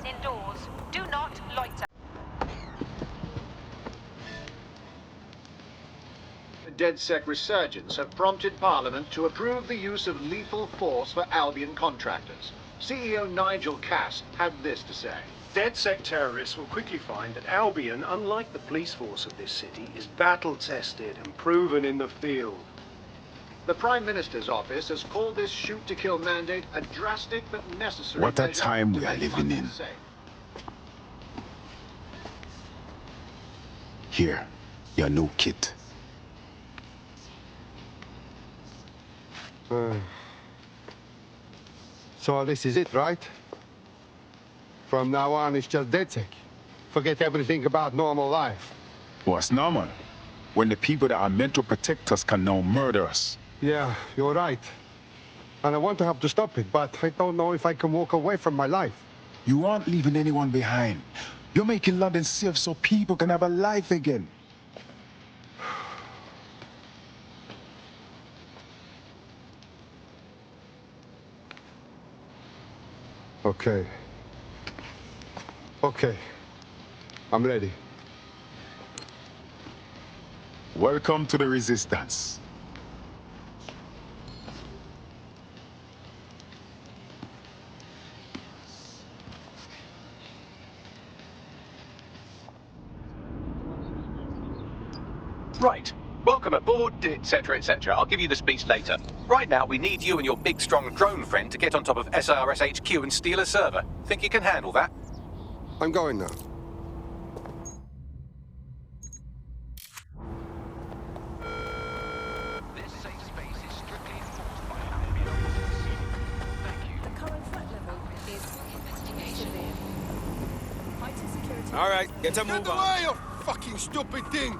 indoors. Do not loiter. DedSec resurgence have prompted Parliament to approve the use of lethal force for Albion contractors. CEO Nigel Cass had this to say. DedSec terrorists will quickly find that Albion, unlike the police force of this city, is battle-tested and proven in the field. The Prime Minister's office has called this shoot-to-kill mandate a drastic but necessary What a measure time to we are make living London in. safe. Here, your new kit. So this is it, right? From now on, it's just DedSec. Forget everything about normal life. What's normal? When the people that are meant to protect us can now murder us. Yeah, you're right. And I want to help to stop it, but I don't know if I can walk away from my life. You aren't leaving anyone behind. You're making London safe so people can have a life again. Okay. Okay. I'm ready. Welcome to the Resistance. Right. Welcome aboard, etc., etc. I'll give you the speech later. Right now, we need you and your big, strong drone friend to get on top of SRS HQ and steal a server. Think you can handle that? I'm going now. This safe space is strictly enforced by Albion officers. Thank you. The current threat level is severe. Heightened security. All right, get a move on. you fucking stupid thing!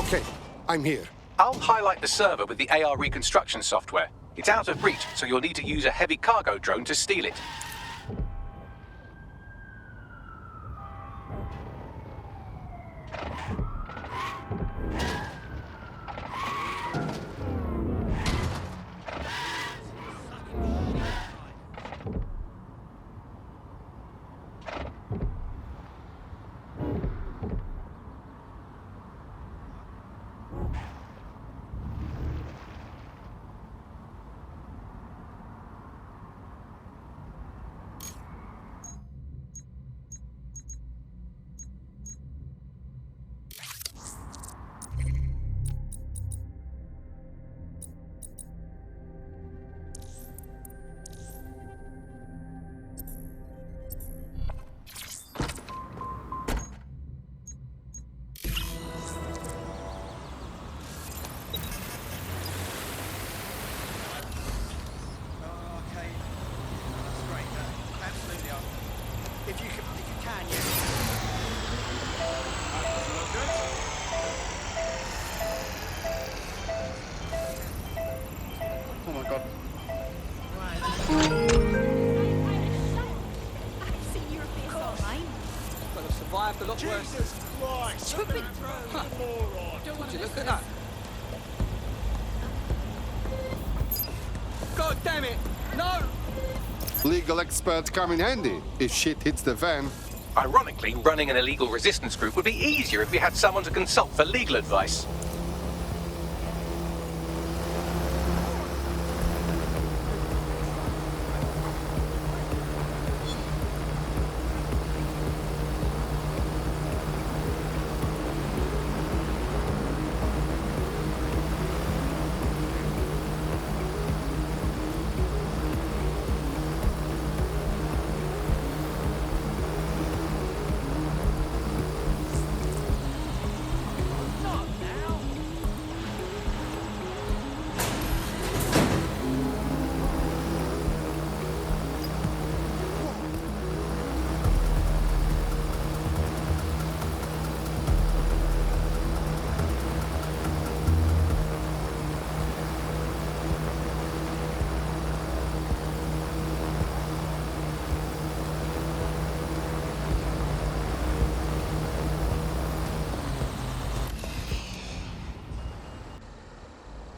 Okay, I'm here. I'll highlight the server with the AR reconstruction software. It's out of reach, so you'll need to use a heavy cargo drone to steal it. ก่อน I've seen your face online. Well, I've survived a lot worse. Stupid. Would you look at that? God damn it! No! Legal experts come in handy if shit hits the fan. Ironically, running an illegal resistance group would be easier if we had someone to consult for legal advice.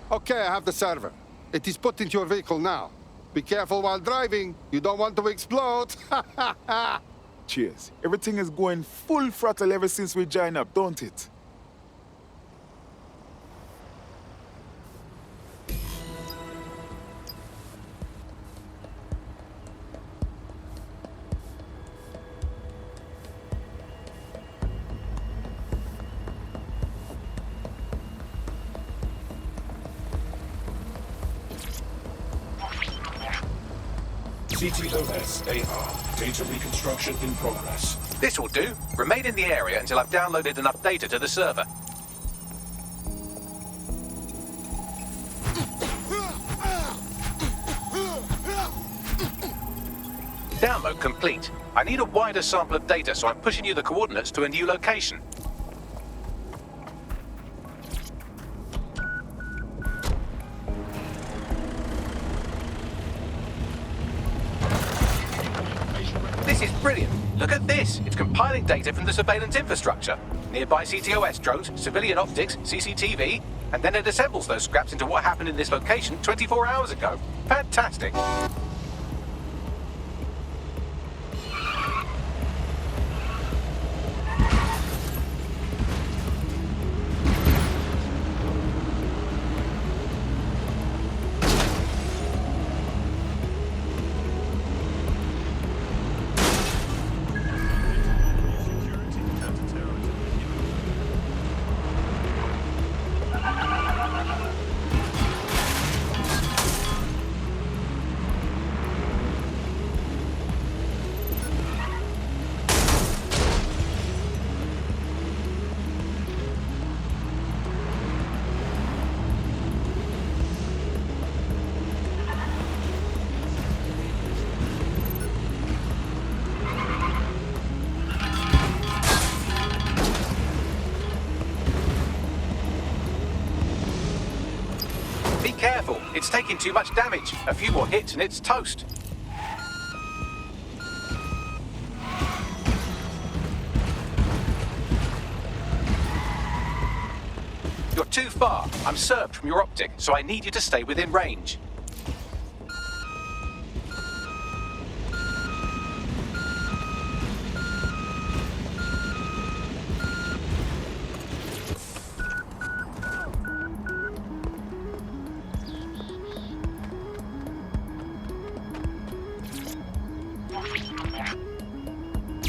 Okay, I have the server. It is put into your vehicle now. Be careful while driving. You don't want to explode. Cheers. Everything is going full throttle ever since we joined up, don't it? CTOS AR. Data reconstruction in progress. This will do. Remain in the area until I've downloaded enough data to the server. Download complete. I need a wider sample of data, so I'm pushing you the coordinates to a new location. This is brilliant. Look at this. It's compiling data from the surveillance infrastructure. Nearby CTOS drones, civilian optics, CCTV, and then it assembles those scraps into what happened in this location 24 hours ago. Fantastic. Be careful, it's taking too much damage. A few more hits and it's toast. You're too far. I'm served from your optic, so I need you to stay within range.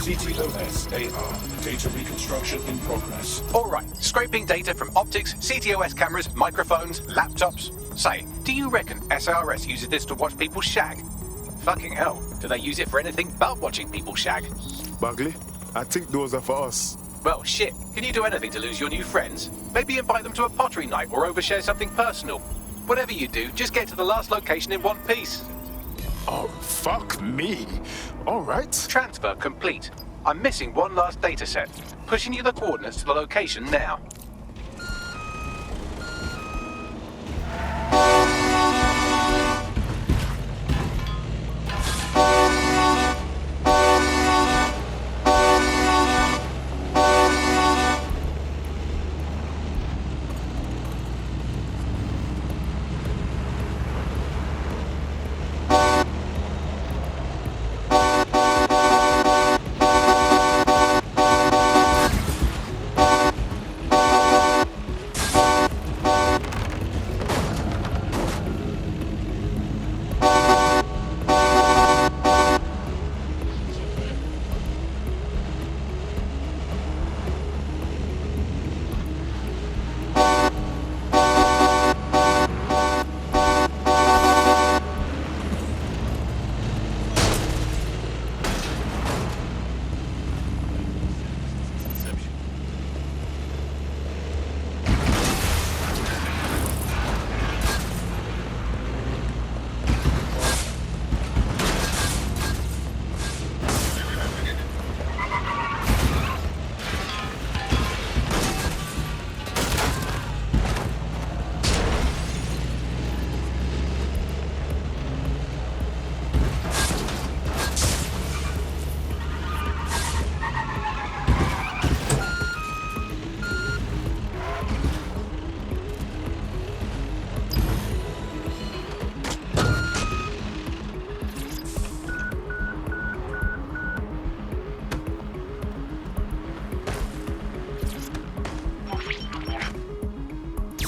CTOS AR. Data reconstruction in progress. All right, scraping data from optics, CTOS cameras, microphones, laptops. Say, do you reckon SRS uses this to watch people shag? Fucking hell, do they use it for anything but watching people shag? Bagley, I think those are for us. Well, shit, can you do anything to lose your new friends? Maybe invite them to a pottery night or overshare something personal. Whatever you do, just get to the last location in one piece. Oh, fuck me. All right. Transfer complete. I'm missing one last data set. Pushing you the coordinates to the location now.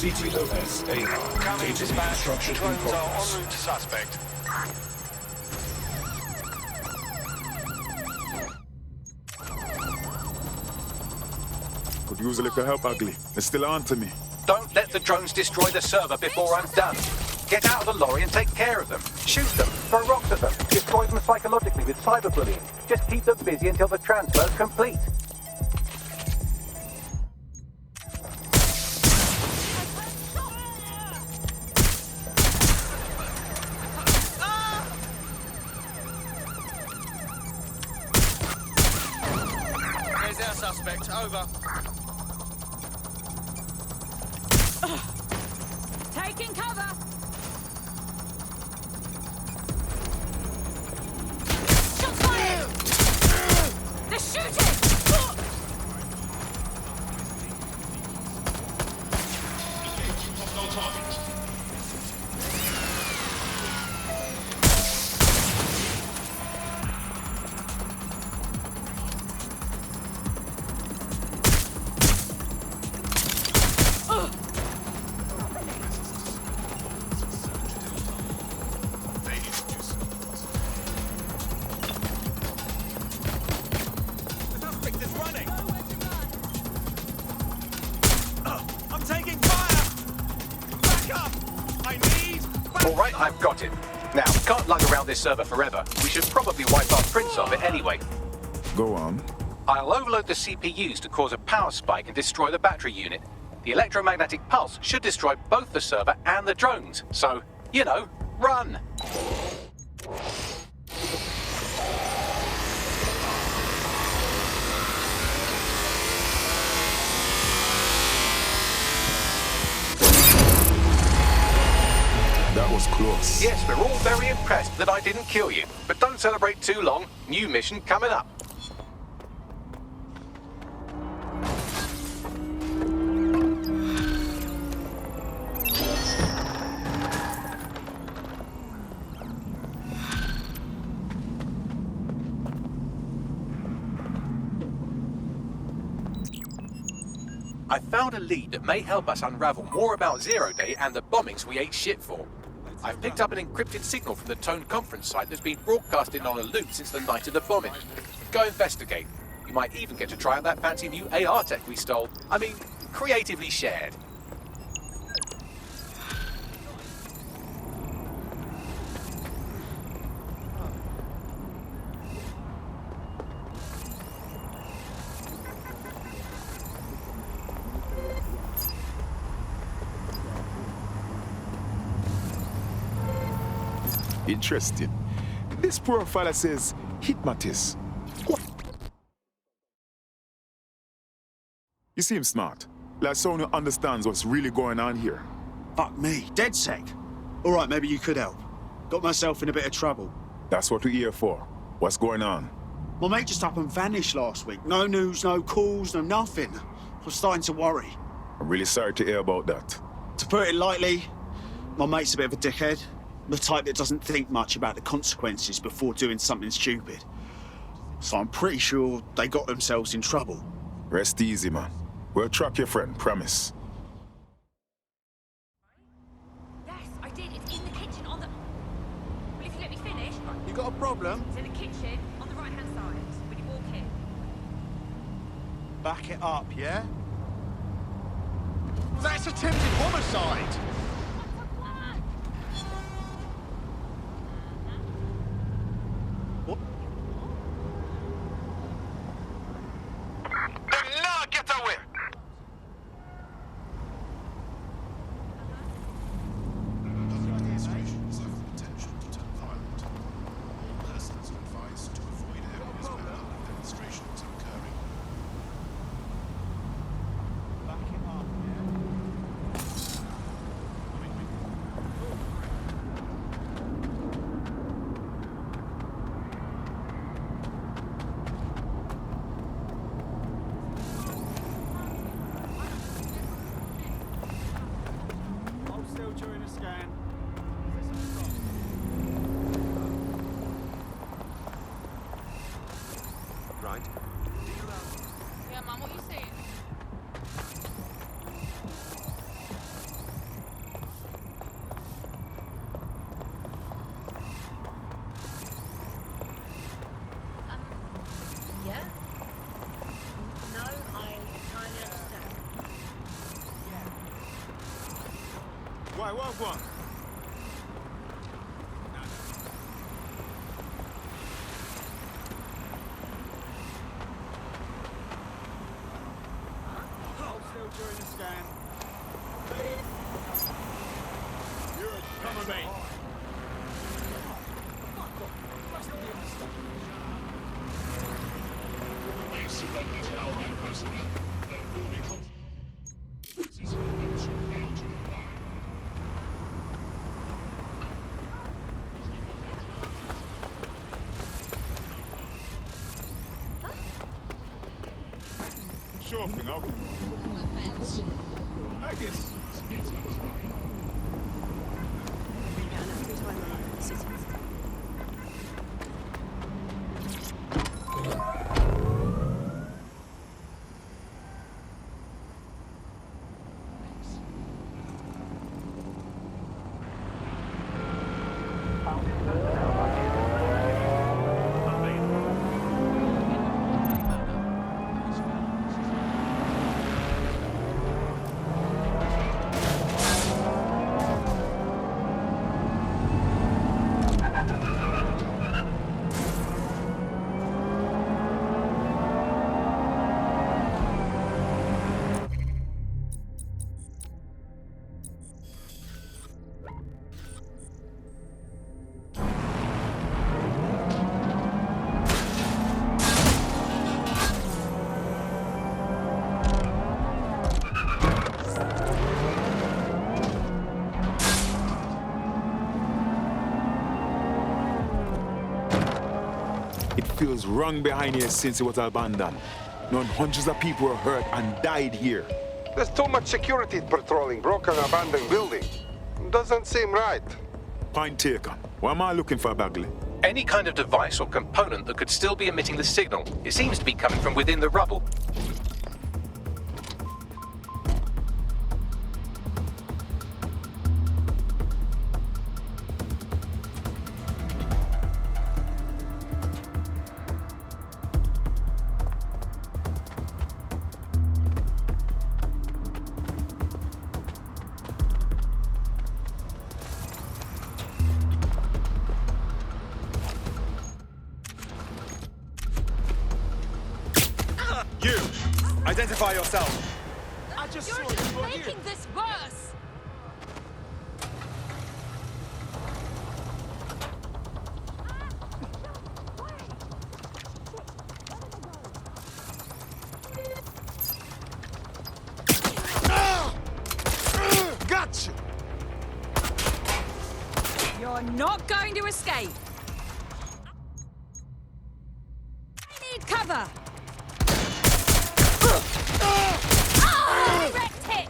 CTOS AR. Data reconstruction in progress. route to suspect. Could use a little help, Ugly. They're still on to me. Don't let the drones destroy the server before I'm done. Get out of the lorry and take care of them. Shoot them, throw rocks at them, destroy them psychologically with cyberbullying. Just keep them busy until the transfer's complete. There's our suspect. Over. Taking cover. Shots fired. They're shooting. All right, I've got it. Now, we can't lug around this server forever. We should probably wipe our prints of it anyway. Go on. I'll overload the CPUs to cause a power spike and destroy the battery unit. The electromagnetic pulse should destroy both the server and the drones. So, you know, run! That was close. Yes, we're all very impressed that I didn't kill you. But don't celebrate too long. New mission coming up. I found a lead that may help us unravel more about Zero Day and the bombings we ate shit for. I've picked up an encrypted signal from the Tone conference site that's been broadcasting on a loop since the night of the bombing. Go investigate. You might even get to try out that fancy new AR tech we stole. I mean, creatively shared. Interesting. This poor fella says Hitmatis. What? You seem smart. Like someone who understands what's really going on here. Fuck me. DedSec. All right, maybe you could help. Got myself in a bit of trouble. That's what we're here for. What's going on? My mate just up and vanished last week. No news, no calls, no nothing. I was starting to worry. I'm really sorry to hear about that. To put it lightly, my mate's a bit of a dickhead. The type that doesn't think much about the consequences before doing something stupid. So I'm pretty sure they got themselves in trouble. Rest easy, man. We'll track your friend, promise. Yes, I did. It's in the kitchen on the... Well, if you let me finish... You got a problem? It's in the kitchen on the right-hand side when you walk in. Back it up, yeah? That's attempted homicide! boy, walk one. Hold still during the scan. Come on, mate. Sure thing, okay. I guess. It feels wrong behind here since it was abandoned. Known hundreds of people were hurt and died here. There's too much security patrolling broken abandoned building. Doesn't seem right. Point taken. What am I looking for, Bagley? Any kind of device or component that could still be emitting the signal. It seems to be coming from within the rubble. You! Identify yourself! I just You're saw just you. making this worse! Gotcha! You're not going to escape! I need cover! Direct hit!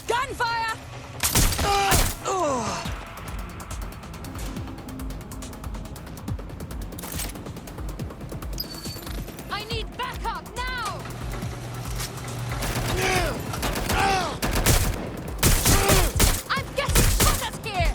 Gunfire! I need backup now! I'm getting shot at here!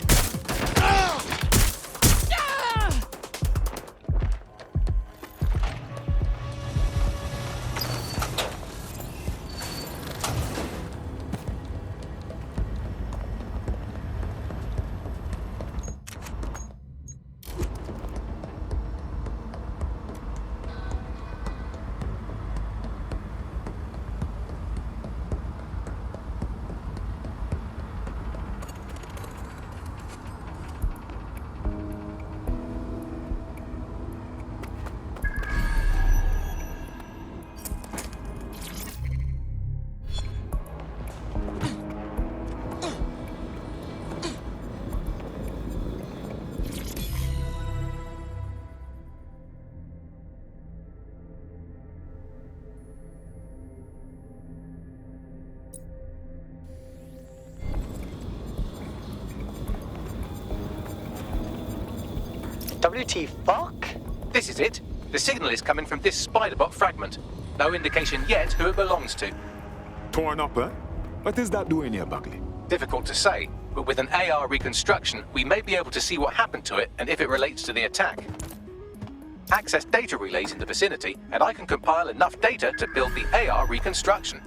WT fuck? This is it. The signal is coming from this Spiderbot fragment. No indication yet who it belongs to. Torn up, eh? What is that doing here, Bagley? Difficult to say, but with an AR reconstruction, we may be able to see what happened to it and if it relates to the attack. Access data relays in the vicinity, and I can compile enough data to build the AR reconstruction.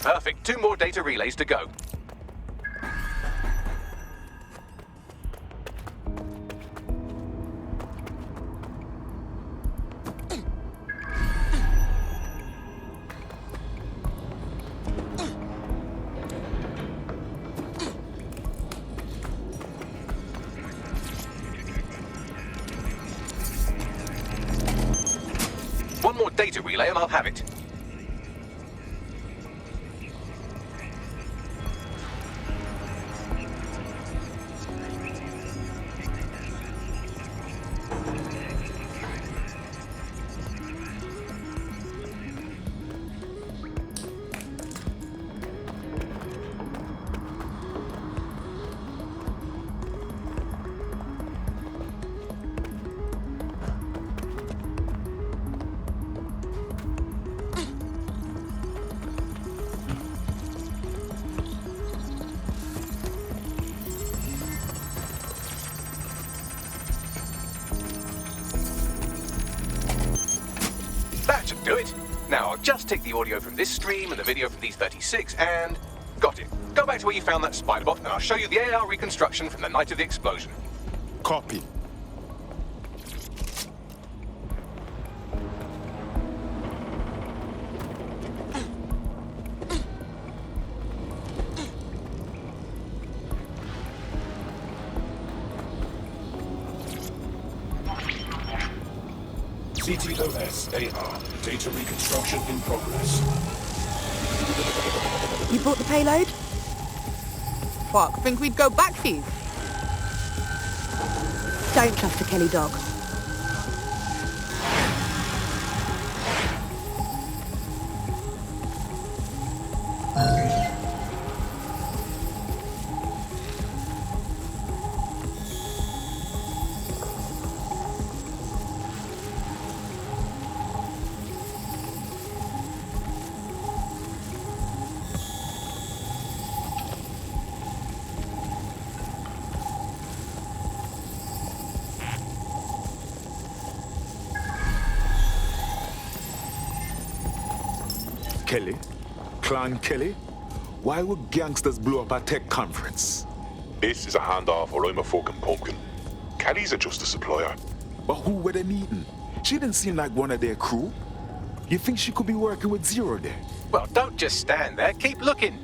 Perfect. 2 more data relays to go. One more data relay and I'll have it. That should do it. Now, I'll just take the audio from this stream and the video from these 36 and... Got it. Go back to where you found that spider bot and I'll show you the AR reconstruction from the night of the explosion. Copy. CTOS AR. Data reconstruction in progress. You brought the payload? Fuck, think we'd go back for you? Don't trust the Kelly dog. Kelly? Clan Kelly? Why would gangsters blow up a tech conference? This is a handoff or I'm a fucking pumpkin. Kelly's just a supplier. But who were they meeting? She didn't seem like one of their crew. You think she could be working with Zero there? Well, don't just stand there. Keep looking.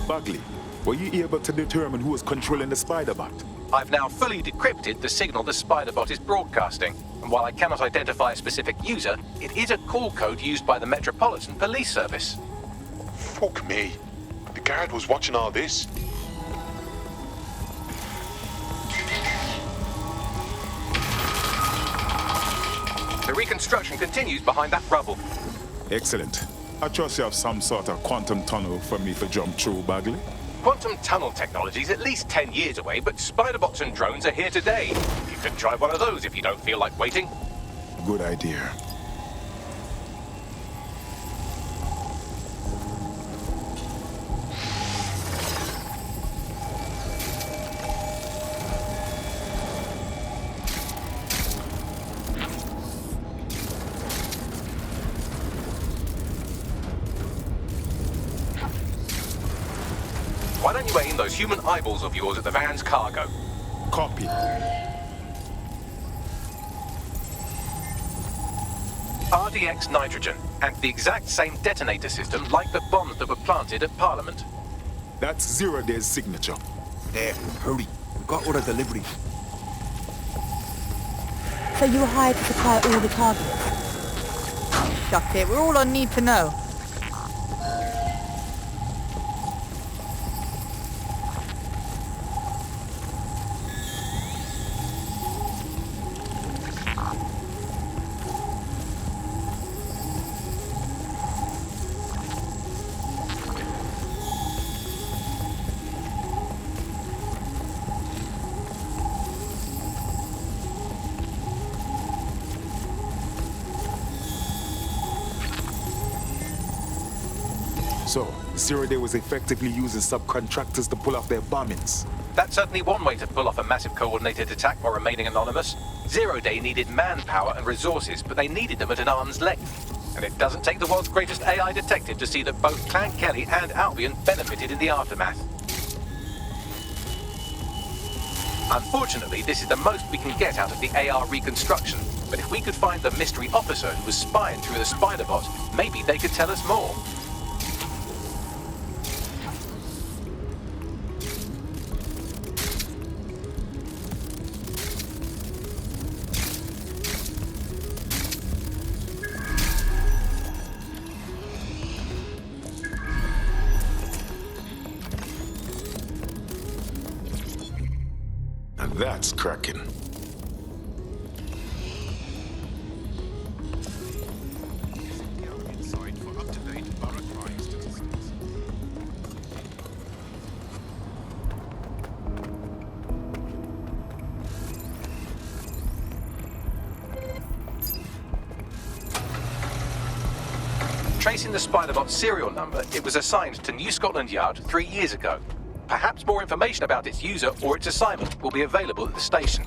Bagley, were you able to determine who was controlling the spider bot? I've now fully decrypted the signal the spider bot is broadcasting, and while I cannot identify a specific user, it is a call code used by the Metropolitan Police Service. Fuck me. The guard was watching all this. The reconstruction continues behind that rubble. Excellent. I trust you have some sort of quantum tunnel for me to jump through, Bagley. Quantum tunnel technology is at least 10 years away, but spider bots and drones are here today. You can try one of those if you don't feel like waiting. Good idea. Why don't you aim those human eyeballs of yours at the van's cargo? Copy. RDX nitrogen, and the exact same detonator system like the bombs that were planted at Parliament. That's Zero Day's signature. There, hurry. We've got all the deliveries. So you were hired to supply all the targets? Chuck it, we're all on need to know. So, Zero Day was effectively using subcontractors to pull off their bombings. That's certainly one way to pull off a massive coordinated attack while remaining anonymous. Zero Day needed manpower and resources, but they needed them at an arm's length. And it doesn't take the world's greatest AI detective to see that both Clan Kelly and Albion benefited in the aftermath. Unfortunately, this is the most we can get out of the AR reconstruction, but if we could find the mystery officer who was spying through the spider bot, maybe they could tell us more. That's cracking. Tracing the Spiderbot's serial number, it was assigned to New Scotland Yard 3 years ago. Perhaps more information about its user or its assignment will be available at the station.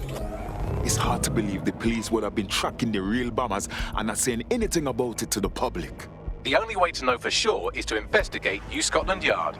It's hard to believe the police would have been tracking the real bombers and not saying anything about it to the public. The only way to know for sure is to investigate New Scotland Yard.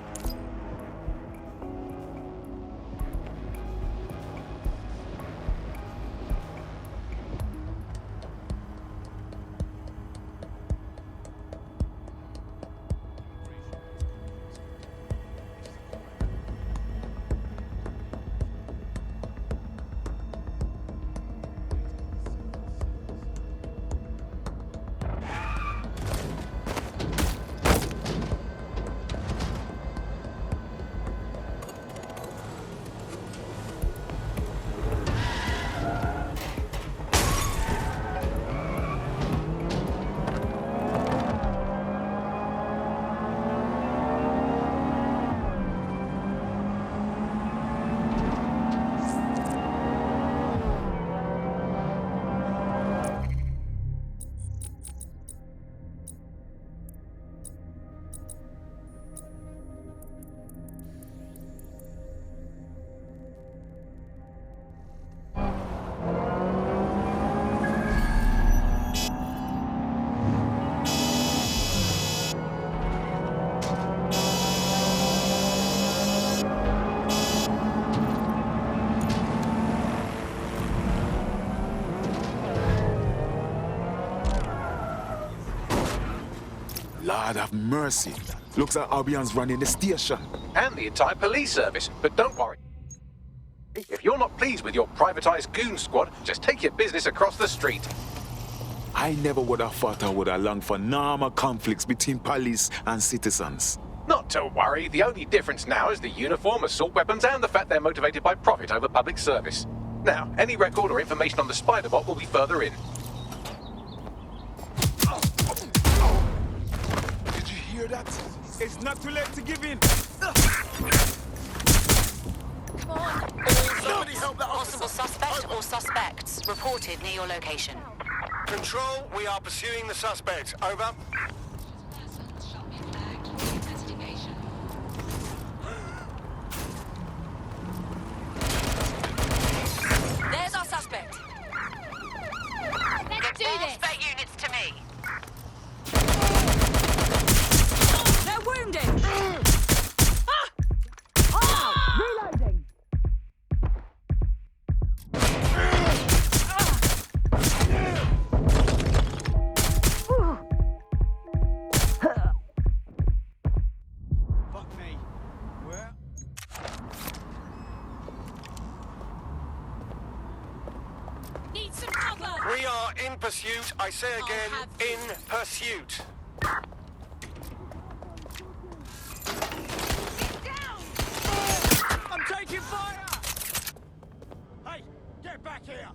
Lord have mercy. Looks like Albion's running the station. And the entire police service. But don't worry. If you're not pleased with your privatized goon squad, just take your business across the street. I never would have thought I would have longed for normal conflicts between police and citizens. Not to worry. The only difference now is the uniform, assault weapons, and the fact they're motivated by profit over public service. Now, any record or information on the Spiderbot will be further in. Did you hear that? It's not too late to give in. Somebody help that officer. Possible suspect or suspects reported near your location. Control, we are pursuing the suspect. Over. There's our suspect. Let's do this. Their units to me. They're wounded. Reloading. Fuck me. Where? Need some cover. cover! We are in pursuit. I say again, in pursuit. I'm taking fire! Hey, get back here!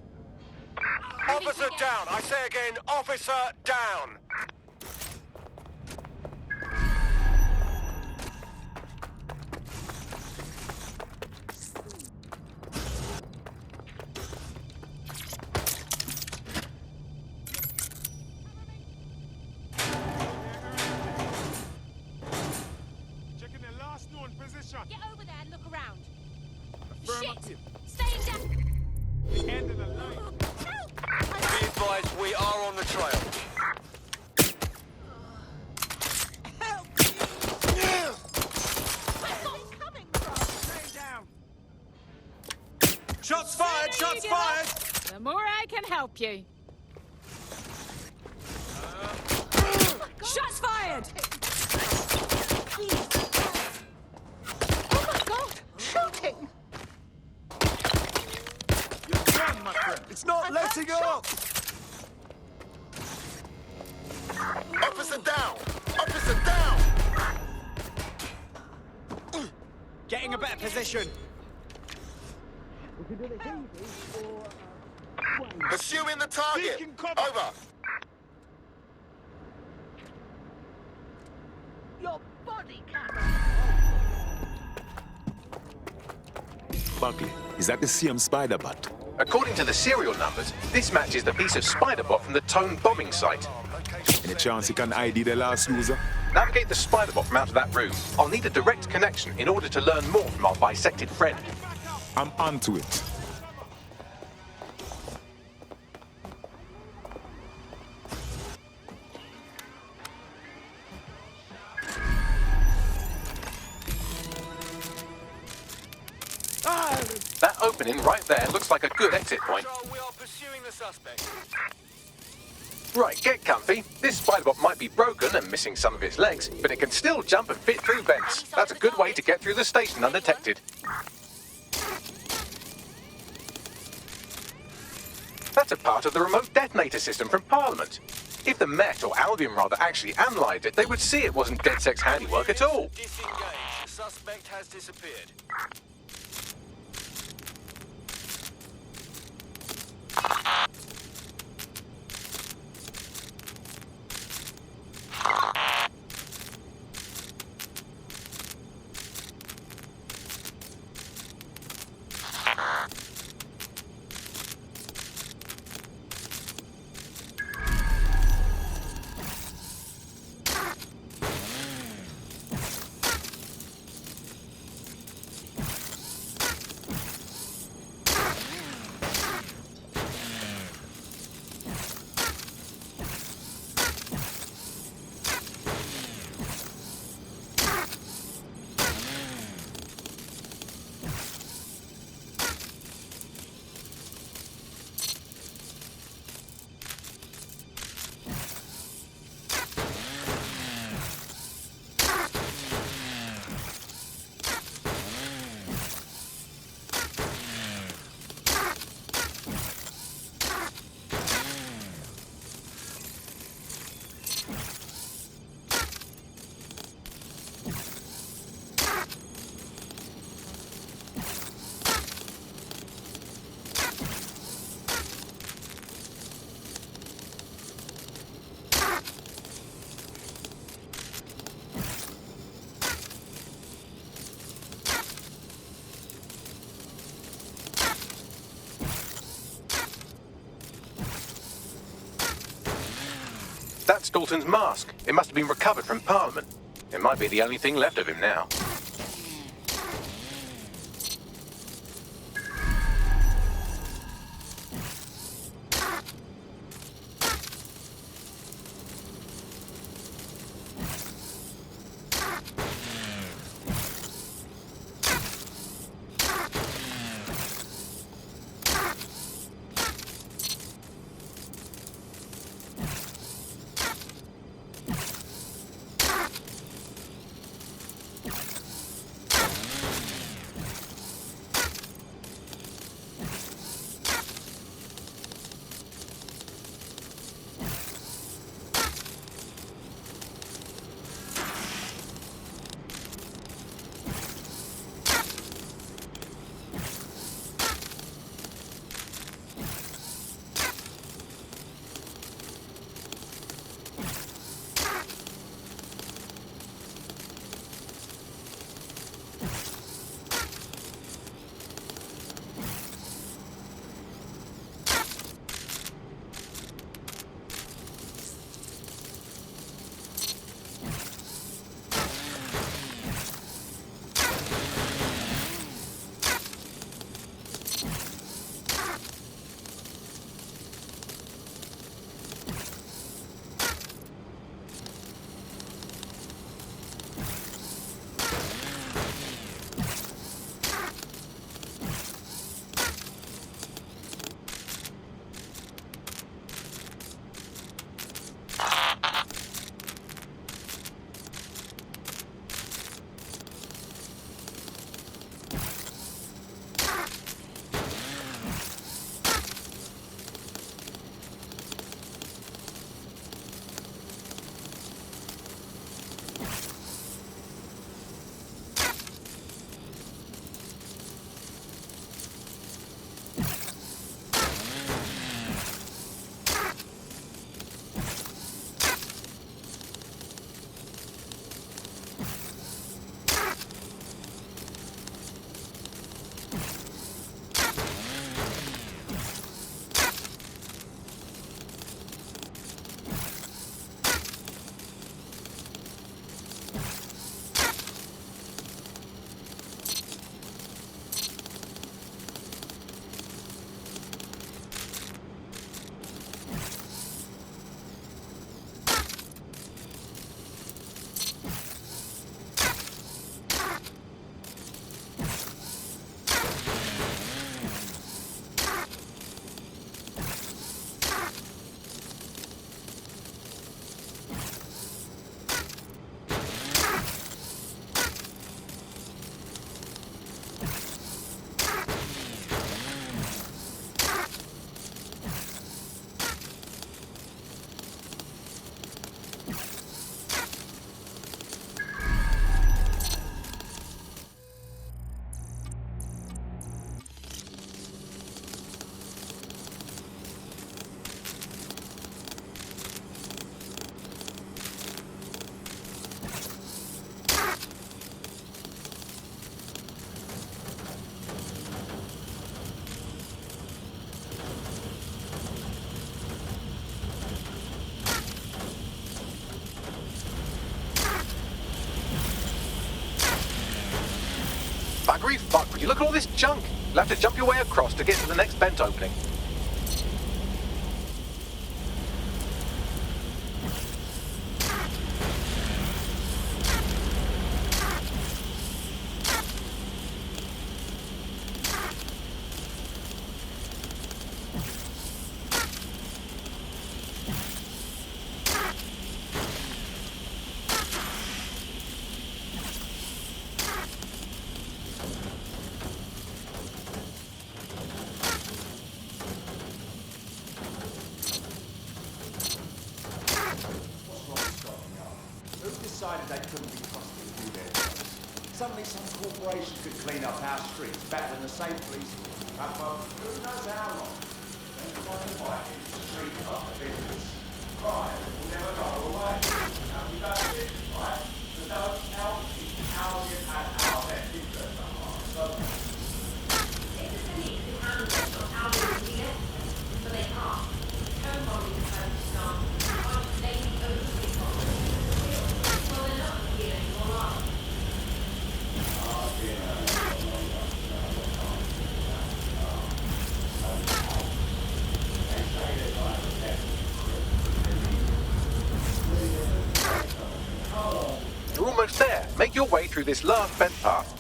Officer down. I say again, officer down. Checking the last known position. Get over there and look around. Affirmative. Shit! Staying down. End of the line. Be advised, we are on the trail. Shots fired! Shots fired! The more I can help you. Shots fired! Oh my God! Shooting! You're done, my friend. It's not letting up. Officer down. Officer down. Getting a better position. Pursuing the target. Over. Your body camera. Buckley, is that the same spider bot? According to the serial numbers, this matches the piece of spider bot from the Tone bombing site. Any chance you can ID the last user? Navigate the spider bot from out of that room. I'll need a direct connection in order to learn more from our bisected friend. I'm onto it. That opening right there looks like a good exit point. We are pursuing the suspect. Right, get comfy. This spider bot might be broken and missing some of its legs, but it can still jump and fit through vents. That's a good way to get through the station undetected. That's a part of the remote detonator system from Parliament. If the Met, or Albion rather, actually analysed it, they would see it wasn't DedSec's handiwork at all. Disengage. The suspect has disappeared. That's Dalton's mask. It must have been recovered from Parliament. It might be the only thing left of him now. buggery fuck, would you look at all this junk? You'll have to jump your way across to get to the next vent opening. Decided they couldn't be trusted to do their jobs. Suddenly some corporation could clean up our streets better than the same police force. And for who knows how long. Then find the street up the business. Crime will never go away. Now we don't live, right? So don't tell me how you had our best interest at heart. So If the city can handle it, not how we would be it, but they can't. Home bombing is focused on lady overseas bombers. Well, they're not here anymore, are they? You're almost there. Make your way through this last vent path.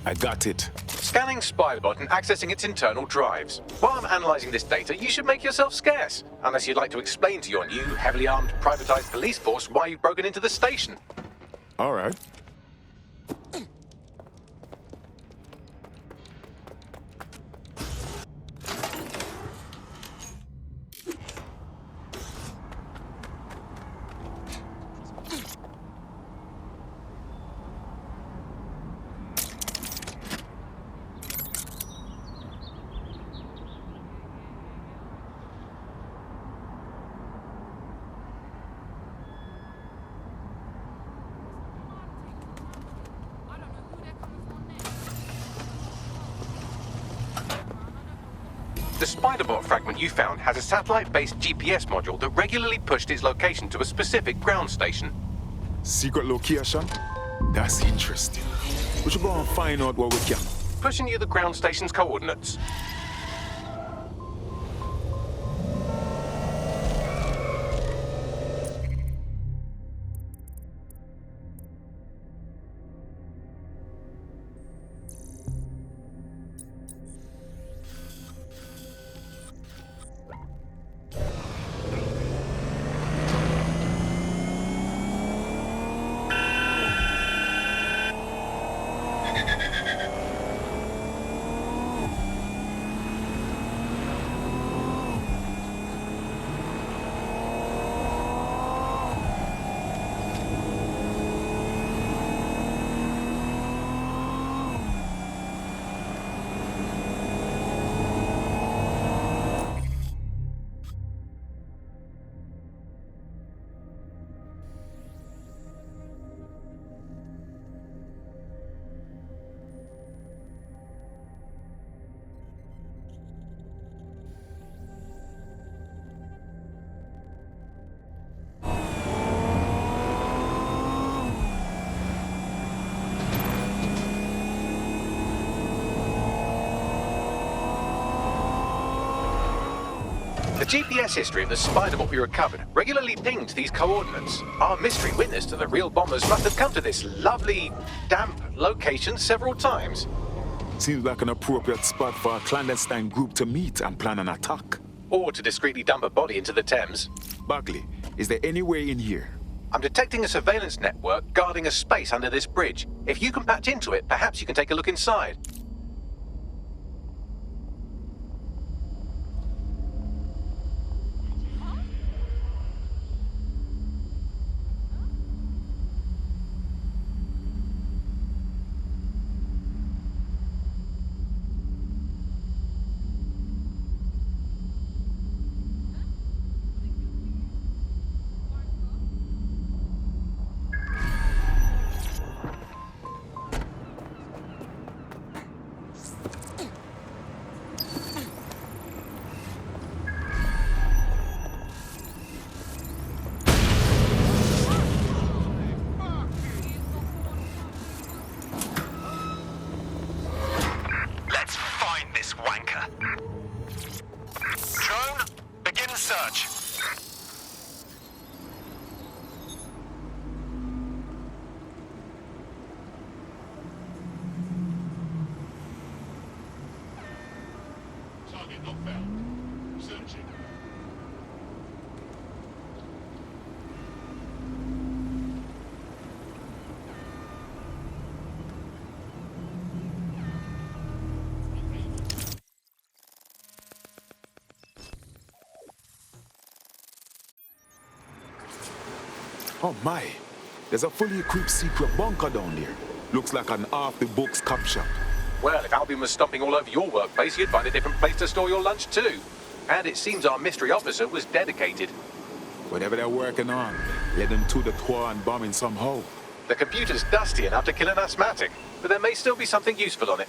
I got it. Scanning Spiderbot and accessing its internal drives. While I'm analysing this data, you should make yourself scarce. Unless you'd like to explain to your new, heavily armed, privatised police force why you've broken into the station. All right. The Spiderbot fragment you found has a satellite-based GPS module that regularly pushed its location to a specific ground station. Secret location? That's interesting. We should go and find out what we can. Pushing you the ground station's coordinates. The GPS history of the Spiderbot we recovered regularly pinged these coordinates. Our mystery witness to the real bombers must have come to this lovely, damp location several times. Seems like an appropriate spot for a clandestine group to meet and plan an attack. or to discreetly dump a body into the Thames. Buckley, is there any way in here? I'm detecting a surveillance network guarding a space under this bridge. If you can patch into it, perhaps you can take a look inside. Let's find this wanker. Drone, begin search. Target not found. Searching. Oh my, there's a fully equipped secret bunker down there. Looks like an off-the-books cop shop. Well, if Albion was stomping all over your workplace, you'd find a different place to store your lunch too. And it seems our mystery officer was dedicated. Whatever they're working on, let them to the tour and bombing somehow. The computer's dusty enough to kill an asthmatic, but there may still be something useful on it.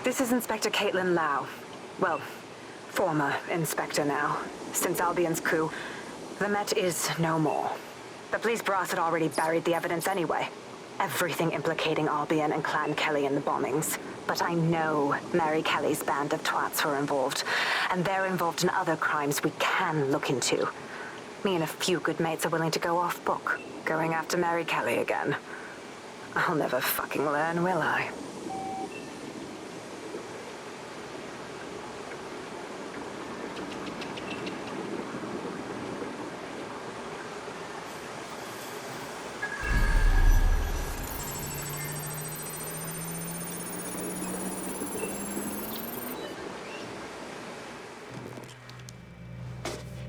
This is Inspector Caitlin Lau. Well, former inspector now. Since Albion's coup, the Met is no more. The police brass had already buried the evidence anyway. Everything implicating Albion and Clan Kelly in the bombings. But I know Mary Kelly's band of twats were involved. And they're involved in other crimes we can look into. Me and a few good mates are willing to go off book, going after Mary Kelly again. I'll never fucking learn, will I?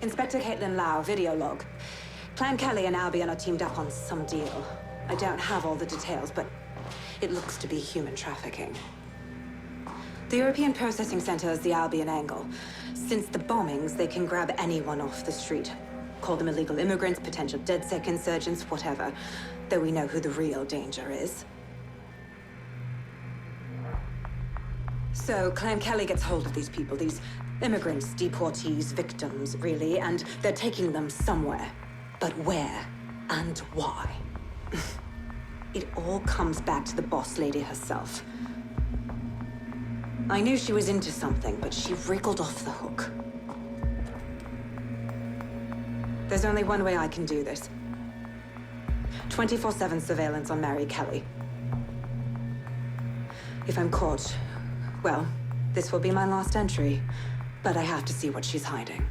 Inspector Caitlin Lau, video log. Clan Kelly and Albion are teamed up on some deal. I don't have all the details, but it looks to be human trafficking. The European Processing Center is the Albion angle. Since the bombings, they can grab anyone off the street. Call them illegal immigrants, potential DedSec insurgents, whatever. Though we know who the real danger is. So, Clan Kelly gets hold of these people, these immigrants, deportees, victims, really, and they're taking them somewhere. But where and why? It all comes back to the boss lady herself. I knew she was into something, but she wriggled off the hook. There's only one way I can do this. 24/7 surveillance on Mary Kelly. If I'm caught, well, this will be my last entry. But I have to see what she's hiding.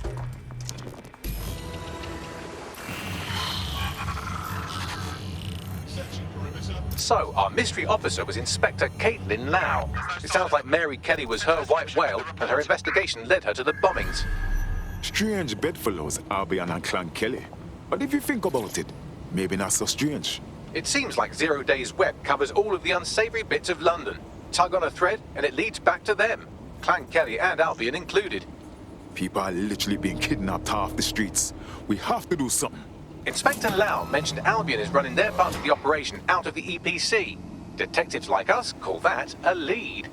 So, our mystery officer was Inspector Caitlin Lau. It sounds like Mary Kelly was her white whale, and her investigation led her to the bombings. Strange bedfellows, Albion and Clan Kelly. But if you think about it, maybe not so strange. It seems like Zero Days Web covers all of the unsavory bits of London. Tug on a thread, and it leads back to them. Clan Kelly and Albion included. People are literally being kidnapped off the streets. We have to do something. Inspector Lau mentioned Albion is running their part of the operation out of the EPC. Detectives like us call that a lead.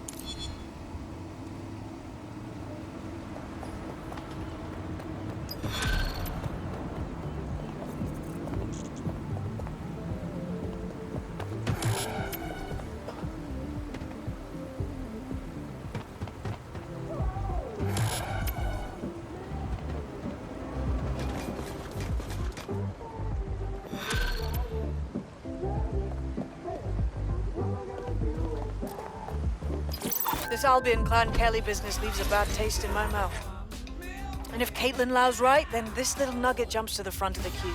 This Albion Clan Kelly business leaves a bad taste in my mouth. And if Caitlin Lau's right, then this little nugget jumps to the front of the queue.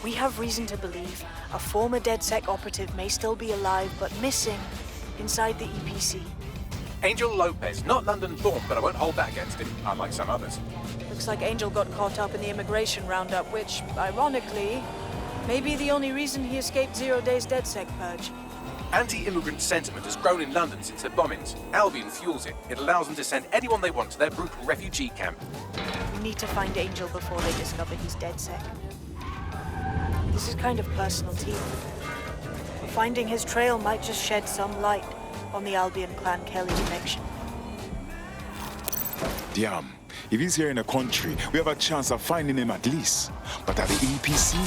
We have reason to believe a former DedSec operative may still be alive, but missing inside the EPC. Angel Lopez, not London-born, but I won't hold that against him, unlike some others. Looks like Angel got caught up in the immigration roundup, which, ironically, may be the only reason he escaped 0 days DedSec purge. Anti-immigrant sentiment has grown in London since the bombings. Albion fuels it. It allows them to send anyone they want to their brutal refugee camp. We need to find Angel before they discover he's DedSec. This is kind of personal to you. Finding his trail might just shed some light on the Albion Clan Kelly connection. Damn. If he's here in the country, we have a chance of finding him at least. But at the EPC,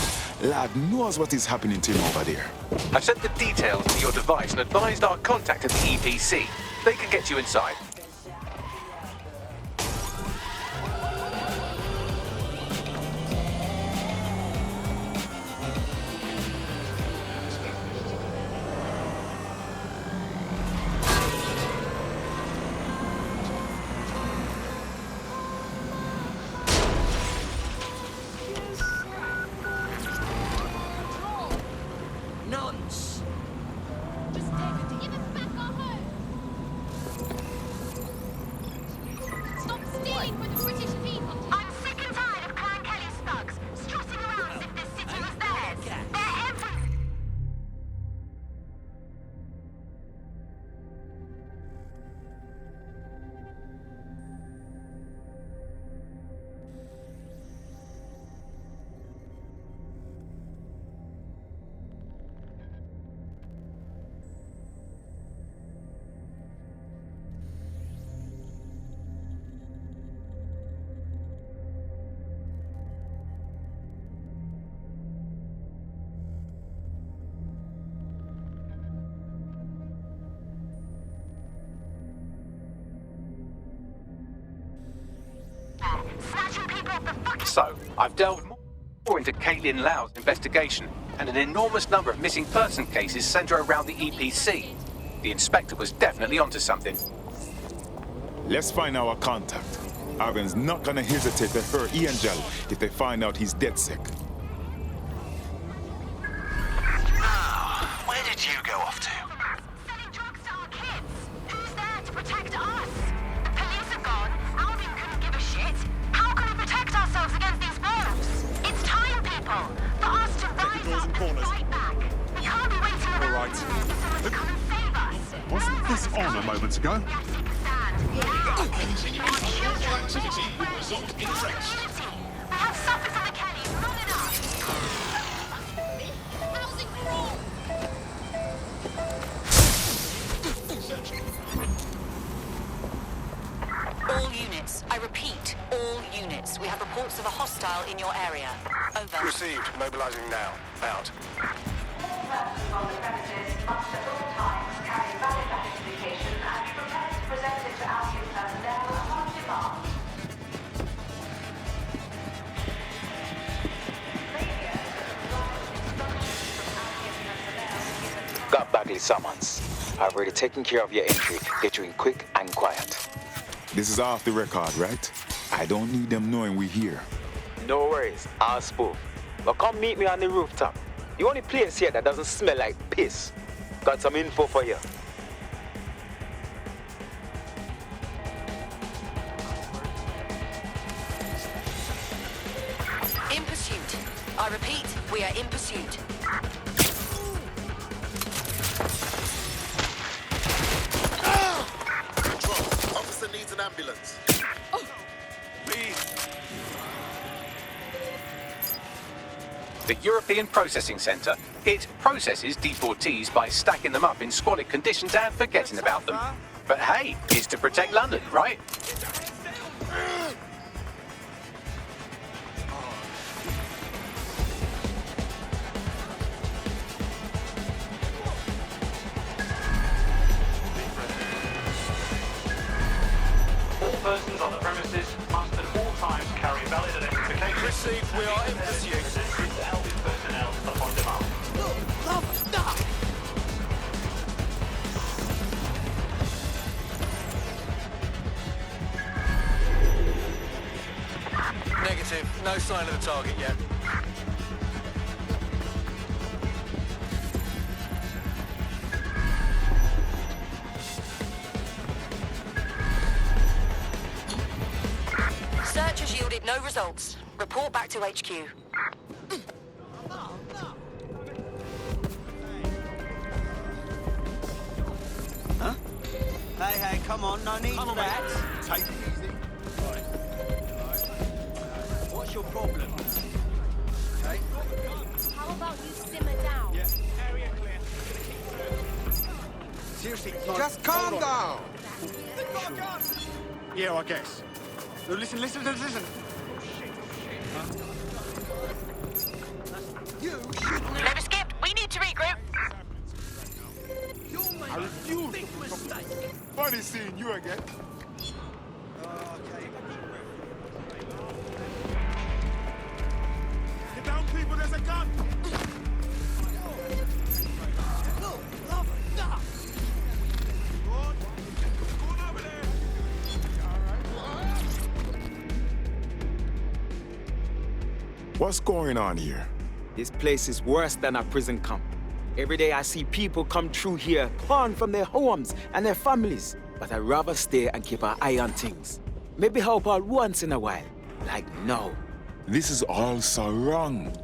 lad knows what is happening to him over there. I've sent the details to your device and advised our contact at the EPC. They can get you inside. Nuns! Just give us back our home. Stop stealing from the British people. I'm sick and tired of Clan Kelly's thugs strutting around as if this city was theirs. They're everywhere. Snatching people off the fucking... So, I've delved more into Caitlin Lau's investigation, and an enormous number of missing person cases centre around the EPC. The inspector was definitely onto something. Let's find our contact. Albion's not gonna hesitate to hurt Angel if they find out he's DedSec. Where did you go off to? Selling drugs to our kids. Who's there to protect us? The police are gone. Albion couldn't give a shit. How can we protect ourselves against these wolves? It's time, people, for us to rise up and fight back. We can't be waiting around. All right. Someone's come and save us. Wasn't this on a moment ago? Activity will result in threats. We have suffered from the Kellys long enough. Housing wrong. All units. I repeat, all units. We have reports of a hostile in your area. Over. Received. Mobilizing now. Out. All persons on the premises must at all times carry valid identification and be prepared to present it to Albion personnel upon demand. Got Bagley summons. I've already taken care of your entry. Get you in quick and quiet. This is off the record, right? I don't need them knowing we're here. No worries, I'll spoof. But come meet me on the rooftop. The only place here that doesn't smell like piss. Got some info for you. In pursuit. I repeat, we are in pursuit. Control. Officer needs an ambulance. The European Processing Centre. It processes D4Ts by stacking them up in squalid conditions and forgetting about them. But hey, it's to protect London, right? All persons on the premises must at all times carry valid identification. Received. We are in pursuit. To Albion personnel upon demand. sign of the target yet. Search has yielded no results. Report back to HQ. Huh? Hey, come on, no need for that. Take it easy. What's your problem? Okay. How about you simmer down? Yeah. Area clear. Seriously, no, Just calm hold on. down. They've got a gun. Yeah, I guess. No, listen. Never skipped. We need to regroup. I refuse. Funny seeing you again. Get down, people, there's a gun! What's going on here? This place is worse than a prison camp. Every day I see people come through here, torn from their homes and their families. But I'd rather stay and keep an eye on things. Maybe help out once in a while. Like now. This is all so wrong.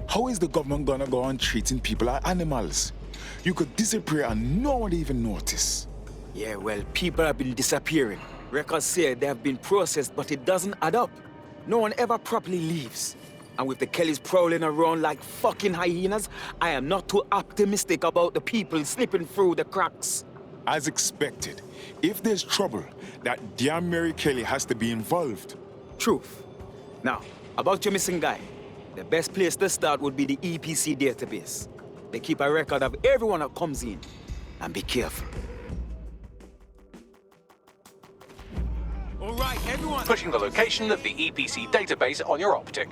How is the government gonna go on treating people like animals? You could disappear and no one even notice. Yeah, well, people have been disappearing. Records say they have been processed, but it doesn't add up. No one ever properly leaves. And with the Kellys prowling around like fucking hyenas, I am not too optimistic about the people slipping through the cracks. As expected, if there's trouble, that damn Mary Kelly has to be involved. Truth. Now, about your missing guy, the best place to start would be the EPC database. They keep a record of everyone that comes in. And be careful. All right, everyone. Pushing the location of the EPC database on your optic.